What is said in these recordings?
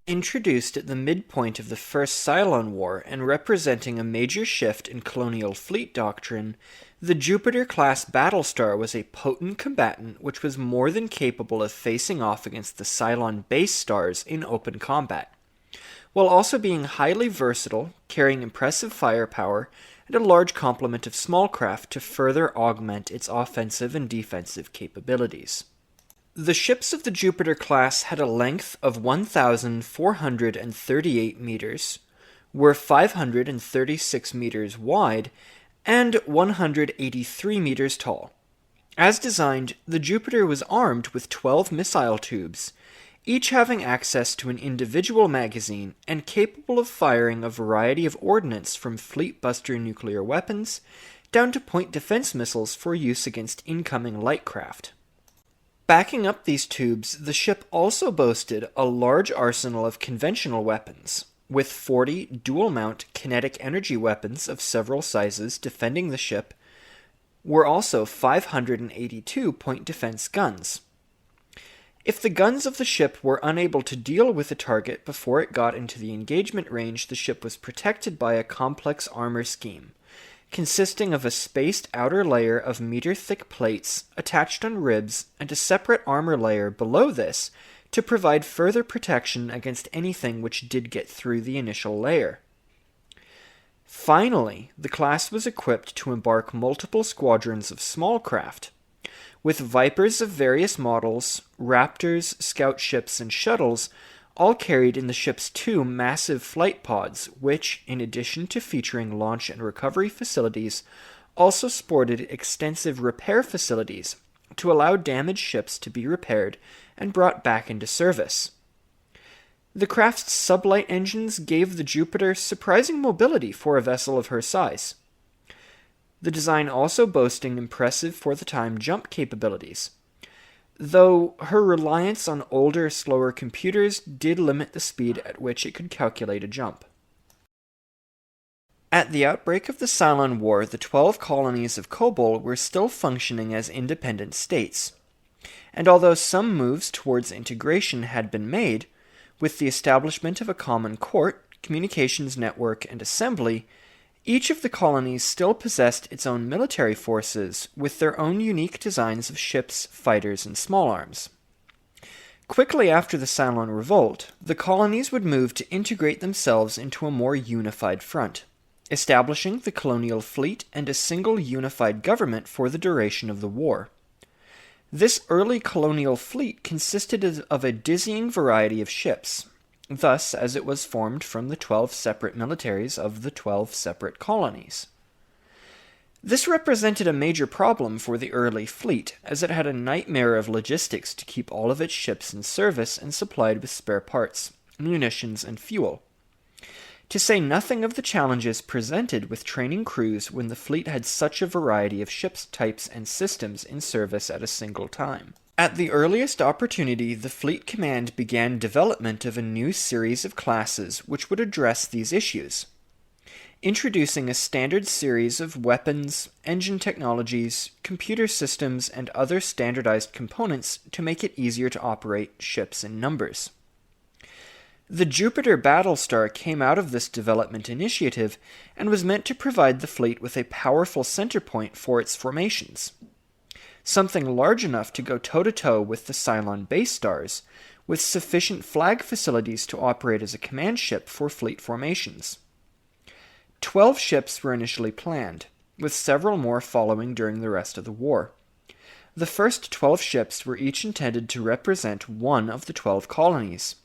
Introduced at the midpoint of the First Cylon War and representing a major shift in colonial fleet doctrine, the Jupiter-class Battlestar was a potent combatant which was more than capable of facing off against the Cylon base stars in open combat, while also being highly versatile, carrying impressive firepower, and a large complement of small craft to further augment its offensive and defensive capabilities. The ships of the Jupiter class had a length of 1,438 meters, were 536 meters wide, and 183 meters tall. As designed, the Jupiter was armed with 12 missile tubes, each having access to an individual magazine and capable of firing a variety of ordnance from fleet-buster nuclear weapons down to point defense missiles for use against incoming light craft. Backing up these tubes, the ship also boasted a large arsenal of conventional weapons, with 40 dual-mount kinetic energy weapons of several sizes defending the ship, were also 582 point defense guns. If the guns of the ship were unable to deal with the target before it got into the engagement range, the ship was protected by a complex armor scheme, consisting of a spaced outer layer of meter-thick plates attached on ribs and a separate armor layer below this to provide further protection against anything which did get through the initial layer. Finally, the class was equipped to embark multiple squadrons of small craft, with Vipers of various models, Raptors, scout ships, and shuttles all carried in the ship's two massive flight pods, which, in addition to featuring launch and recovery facilities, also sported extensive repair facilities to allow damaged ships to be repaired and brought back into service. The craft's sublight engines gave the Jupiter surprising mobility for a vessel of her size, the design also boasting impressive for the time jump capabilities, though her reliance on older, slower computers did limit the speed at which it could calculate a jump. At the outbreak of the Cylon War, the 12 colonies of Kobol were still functioning as independent states, and although some moves towards integration had been made, with the establishment of a common court, communications network, and assembly, each of the colonies still possessed its own military forces with their own unique designs of ships, fighters, and small arms. Quickly after the Cylon Revolt, the colonies would move to integrate themselves into a more unified front, establishing the colonial fleet and a single unified government for the duration of the war. This early colonial fleet consisted of a dizzying variety of ships, thus as it was formed from the 12 separate militaries of the 12 separate colonies. This represented a major problem for the early fleet, as it had a nightmare of logistics to keep all of its ships in service and supplied with spare parts, munitions, and fuel. To say nothing of the challenges presented with training crews when the fleet had such a variety of ships types and systems in service at a single time. At the earliest opportunity, the Fleet Command began development of a new series of classes which would address these issues, introducing a standard series of weapons, engine technologies, computer systems, and other standardized components to make it easier to operate ships in numbers. The Jupiter Battlestar came out of this development initiative and was meant to provide the fleet with a powerful center point for its formations, something large enough to go toe-to-toe with the Cylon base stars, with sufficient flag facilities to operate as a command ship for fleet formations. 12 ships were initially planned, with several more following during the rest of the war. The first 12 ships were each intended to represent one of the 12 colonies,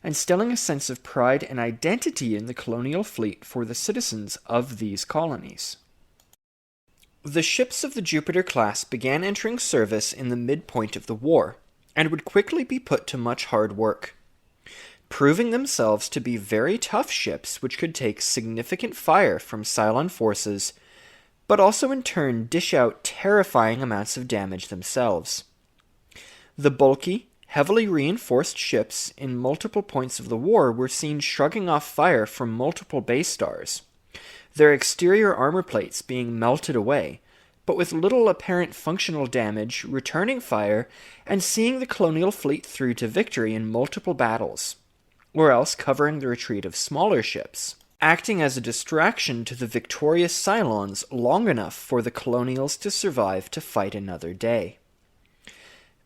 instilling a sense of pride and identity in the colonial fleet for the citizens of these colonies. The ships of the Jupiter class began entering service in the midpoint of the war, and would quickly be put to much hard work, proving themselves to be very tough ships which could take significant fire from Cylon forces, but also in turn dish out terrifying amounts of damage themselves. The bulky, heavily reinforced ships in multiple points of the war were seen shrugging off fire from multiple base stars, their exterior armor plates being melted away, but with little apparent functional damage, returning fire, and seeing the colonial fleet through to victory in multiple battles. or else covering the retreat of smaller ships, acting as a distraction to the victorious Cylons long enough for the Colonials to survive to fight another day.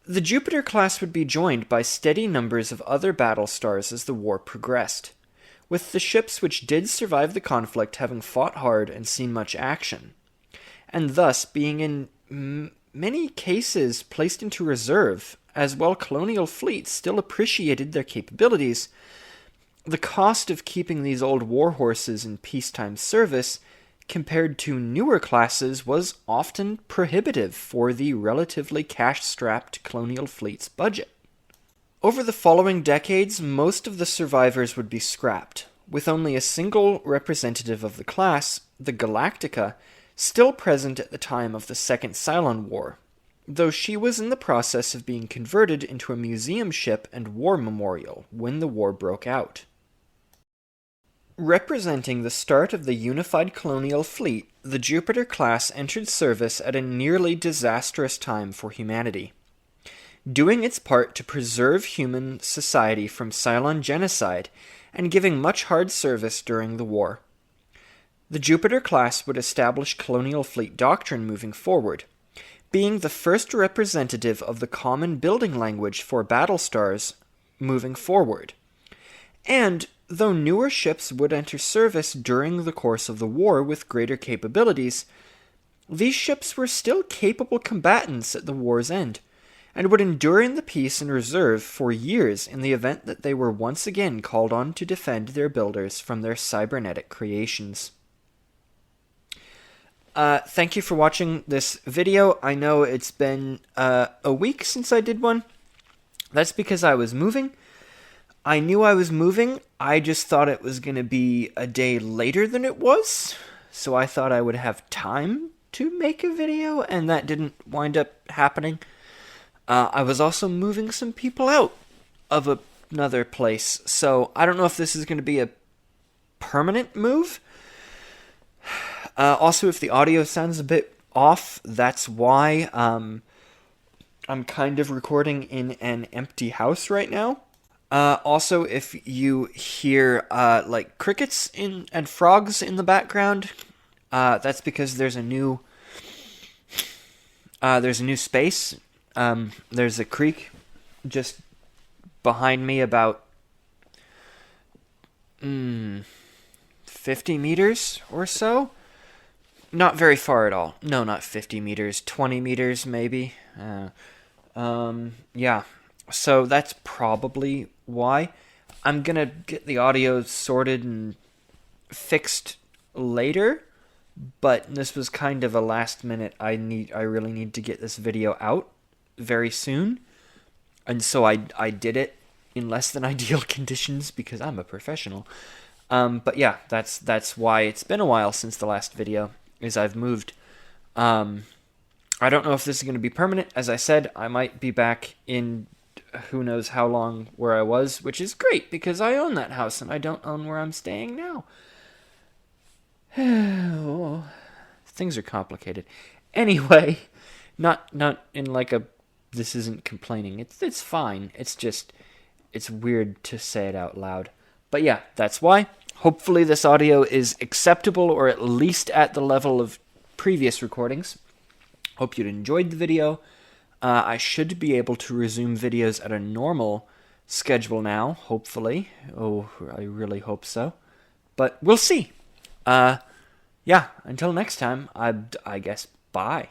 The Jupiter class would be joined by steady numbers of other battlestars as the war progressed, with the ships which did survive the conflict having fought hard and seen much action, and thus being in many cases placed into reserve, as while colonial fleets still appreciated their capabilities, the cost of keeping these old warhorses in peacetime service compared to newer classes was often prohibitive for the relatively cash-strapped colonial fleet's budget. Over the following decades, most of the survivors would be scrapped, with only a single representative of the class, the Galactica, still present at the time of the Second Cylon War, though she was in the process of being converted into a museum ship and war memorial when the war broke out. Representing the start of the unified colonial fleet, the Jupiter class entered service at a nearly disastrous time for humanity, doing its part to preserve human society from Cylon genocide and giving much hard service during the war. The Jupiter class would establish colonial fleet doctrine moving forward, being the first representative of the common building language for Battlestars moving forward. And though newer ships would enter service during the course of the war with greater capabilities, these ships were still capable combatants at the war's end, and would endure in the peace and reserve for years in the event that they were once again called on to defend their builders from their cybernetic creations. Thank you for watching this video. I know it's been a week since I did one. That's because I was moving. I knew I was moving, I just thought it was going to be a day later than it was, so I thought I would have time to make a video, and that didn't wind up happening. I was also moving some people out of another place, so I don't know if this is going to be a permanent move. Also, if the audio sounds a bit off, that's why. I'm kind of recording in an empty house right now. Also, if you hear like crickets and frogs in the background, that's because there's a new space. There's a creek just behind me, about 50 meters or so. Not very far at all. No, not 50 meters. 20 meters maybe. Yeah. So that's probably why. I'm gonna get the audio sorted and fixed later, but this was kind of a last minute. I really need to get this video out very soon, and so I did it in less than ideal conditions because I'm a professional. But yeah, that's why it's been a while since the last video, is I've moved. I don't know if this is going to be permanent. As I said, I might be back in who knows how long where I was, which is great because I own that house and I don't own where I'm staying now. Things are complicated. Anyway, not in like a, this isn't complaining. It's fine. It's just, it's weird to say it out loud. But yeah, that's why. Hopefully this audio is acceptable, or at least at the level of previous recordings. Hope you enjoyed the video. I should be able to resume videos at a normal schedule now, hopefully. Oh, I really hope so. But we'll see. Yeah, until next time, I guess, bye.